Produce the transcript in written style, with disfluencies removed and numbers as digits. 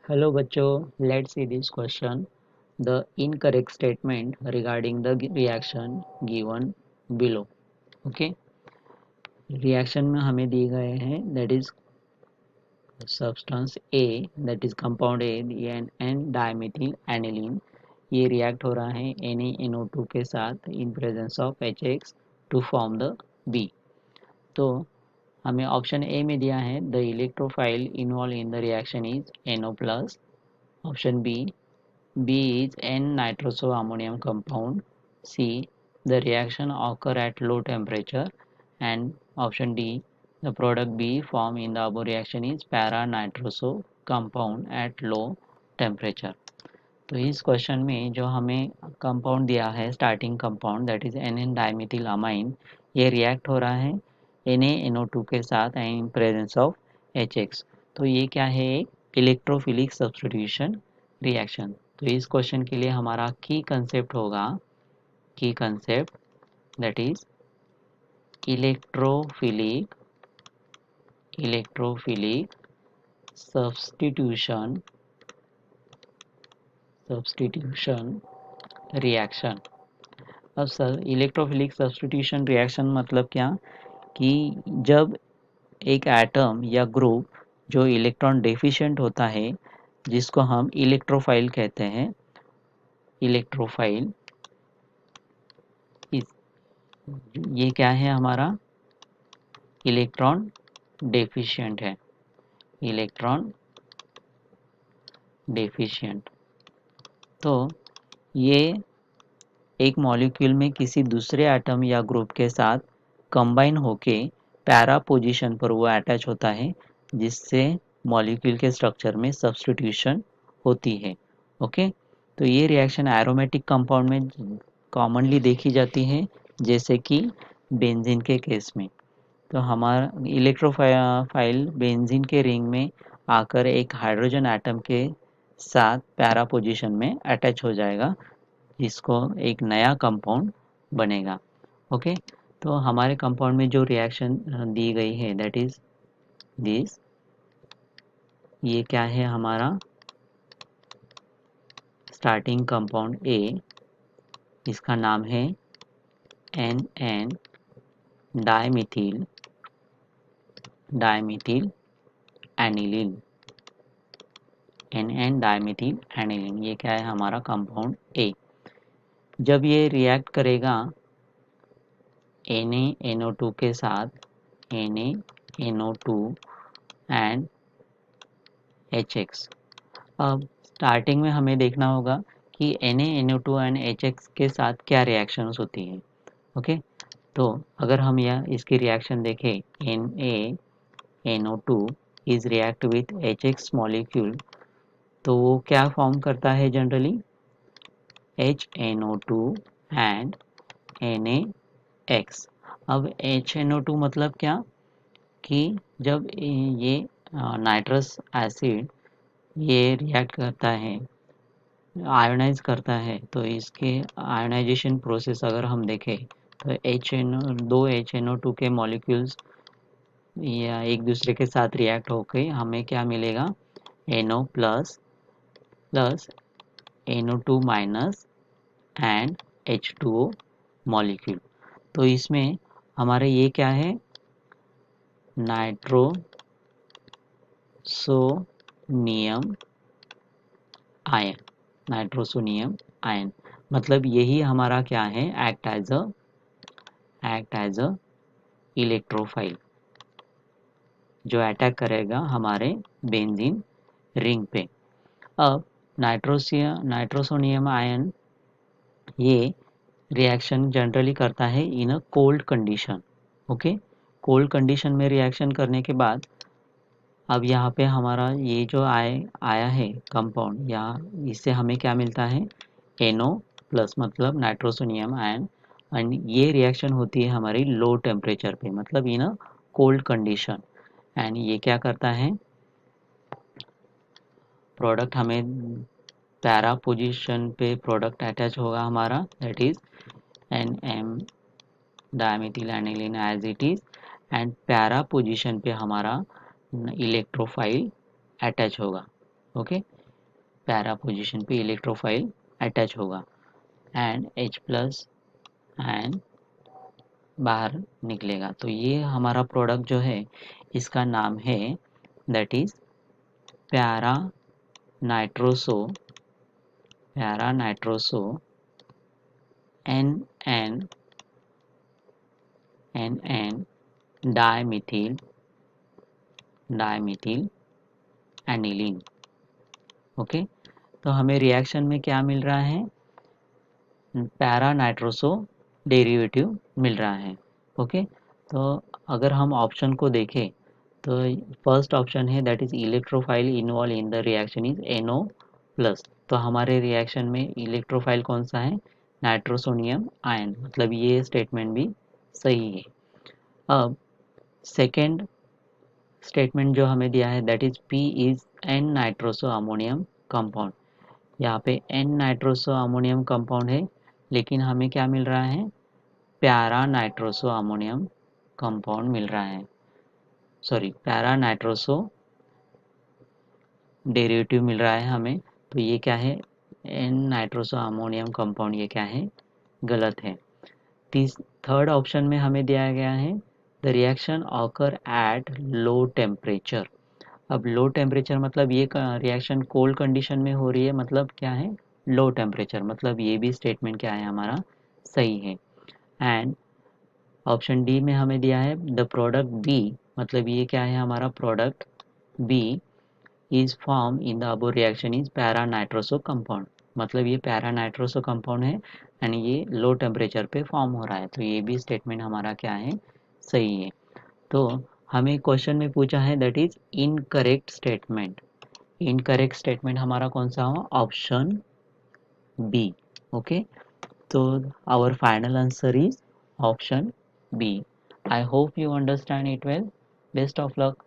Hello बच्चों, let's see this question. The incorrect statement regarding the reaction given below. Okay, reaction में हमें दिए गए हैं that is substance A, that is compound A, N dimethyl aniline. ये react हो रहा है NaNO2 के साथ in presence of HX to form the B. तो हमें ऑप्शन ए में दिया है the electrophile involved in the reaction is NO plus. Option B, B is N-nitroso-ammonium compound. C. The reaction occur at low temperature. And option D. The product B formed in the above reaction is para-nitroso compound at low temperature. तो इस question में जो हमें compound दिया है starting compound that is NN dimethyl amine, ये react हो रहा है NaNO2 के साथ and in presence of HX. तो ये क्या है, एक इलेक्ट्रोफिलिक सब्स्टिट्यूशन रिएक्शन. तो इस क्वेश्चन के लिए हमारा की कंसेप्ट होगा, की concept that is electrophilic electrophilic substitution substitution reaction. अब सर इलेक्ट्रोफिलिक सब्स्टिट्यूशन रिएक्शन मतलब क्या, कि जब एक एटम या ग्रुप जो इलेक्ट्रॉन डेफिशिएंट होता है जिसको हम इलेक्ट्रोफाइल कहते हैं, इलेक्ट्रोफाइल ये क्या है हमारा, इलेक्ट्रॉन डेफिशिएंट है, इलेक्ट्रॉन डेफिशिएंट. तो ये एक मॉलिक्यूल में किसी दूसरे एटम या ग्रुप के साथ कंबाइन होके पैरा पोजीशन पर वो अटैच होता है, जिससे मॉलिक्यूल के स्ट्रक्चर में सब्स्टिट्यूशन होती है. ओके, तो ये रिएक्शन एरोमेटिक कंपाउंड में कॉमनली देखी जाती है, जैसे कि बेंजीन के केस में. तो हमारा इलेक्ट्रोफाइल बेंजीन के रिंग में आकर एक हाइड्रोजन एटम के साथ पैरा पोजीशन में अटैच हो जाएगा, जिसको एक नया कंपाउंड बनेगा. ओके, तो हमारे कंपाउंड में जो रिएक्शन दी गई है दैट इज दिस, ये क्या है हमारा स्टार्टिंग कंपाउंड ए, इसका नाम है NN डाइमिथिल एनिलीन. NN डाइमिथिल एनिलीन, ये क्या है हमारा कंपाउंड ए. जब ये रिएक्ट करेगा NaNO2 के साथ, NaNO2 एंड HX. अब स्टार्टिंग में हमें देखना होगा कि NaNO2 एंड HX के साथ क्या रिएक्शंस होती है. ओके, तो अगर हम यह इसकी रिएक्शन देखें, NaNO2 is react with HX molecule, तो वो क्या फॉर्म करता है जनरली, HNO2 एंड NaX. अब HNO2 मतलब क्या, कि जब ये नाइट्रस एसिड ये रिएक्ट करता है, आयोनाइज करता है, तो इसके आयोनाइजेशन प्रोसेस अगर हम देखें तो दो HNO2 के मॉलिक्यूल्स या एक दूसरे के साथ रिएक्ट होकर हमें क्या मिलेगा, NO plus plus NO2 minus and H2O molecule. तो इसमें हमारे ये क्या है, नाइट्रोसोनियम आयन, नाइट्रोसोनियम आयन. मतलब यही हमारा क्या है, एक्ट एज अ इलेक्ट्रोफाइल, जो अटैक करेगा हमारे बेंजीन रिंग पे. अब नाइट्रोसोनियम आयन ये रिएक्शन जनरली करता है in a cold condition. Okay, cold condition में रिएक्शन करने के बाद अब यहाँ पे हमारा ये जो आया है कंपाउंड, यहाँ इससे हमें क्या मिलता है, NO प्लस मतलब नाइट्रोसोनियम आयन. एंड ये रिएक्शन होती है हमारी लो टेम्परेचर पे, मतलब in a cold condition. And ये क्या करता है, प्रोडक्ट हमें पैरा पोजीशन पे प्रोडक्ट अटैच होगा हमारा, that is NM dimethyl aniline as it is, and para position पे हमारा इलेक्ट्रोफाइल अटैच होगा. ओके, पैरा पोजीशन पे इलेक्ट्रोफाइल अटैच होगा एंड H प्लस एंड बाहर निकलेगा। तो ये हमारा प्रोडक्ट जो है इसका नाम है that is para nitroso, para nitroso N N N N dimethyl dimethyl aniline. Okay, तो हमें रिएक्शन में क्या मिल रहा है, पैरा नाइट्रोसो डेरिवेटिव मिल रहा है। ओके, तो अगर हम ऑप्शन को देखें तो फर्स्ट ऑप्शन है that is electrophile involved in the reaction is NO plus. तो हमारे रिएक्शन में इलेक्ट्रोफाइल कौन सा है, नाइट्रोसोनियम आयन, मतलब ये स्टेटमेंट भी सही है। अब सेकेंड स्टेटमेंट जो हमें दिया है that is P is N nitroso ammonium compound. यहाँ पे N नाइट्रोसो अमोनियम कंपाउंड है, लेकिन हमें क्या मिल रहा है, पैरा नाइट्रोसो अमोनियम कंपाउंड मिल रहा है, सॉरी पैरा नाइट्रोसो डेरिवेटिव मिल रहा है हमें। तो ये क्या है, N नाइट्रोसो अमोनियम कंपाउंड, ये क्या है, गलत है। थर्ड ऑप्शन में हमें दिया गया है the reaction occur at low temperature. अब लो टेम्परेचर मतलब ये रिएक्शन कोल्ड कंडीशन में हो रही है, मतलब क्या है, लो टेम्परेचर, मतलब ये भी स्टेटमेंट क्या है हमारा, सही है। एंड ऑप्शन डी में हमें दिया है द प्रोडक्ट बी, मतलब ये क्या है, हमारा product B is form in the above reaction is para nitroso compound, मतलब ये पैरा नाइट्रोसो कंपाउंड है एंड ये लो टेम्परेचर पे फॉर्म हो रहा है। तो ये भी स्टेटमेंट हमारा क्या है, सही है। तो हमें क्वेश्चन में पूछा है that is incorrect statement, incorrect statement हमारा कौन सा हुआ, option B. Okay, so our final answer is option B. I hope you understand it well. Best of luck.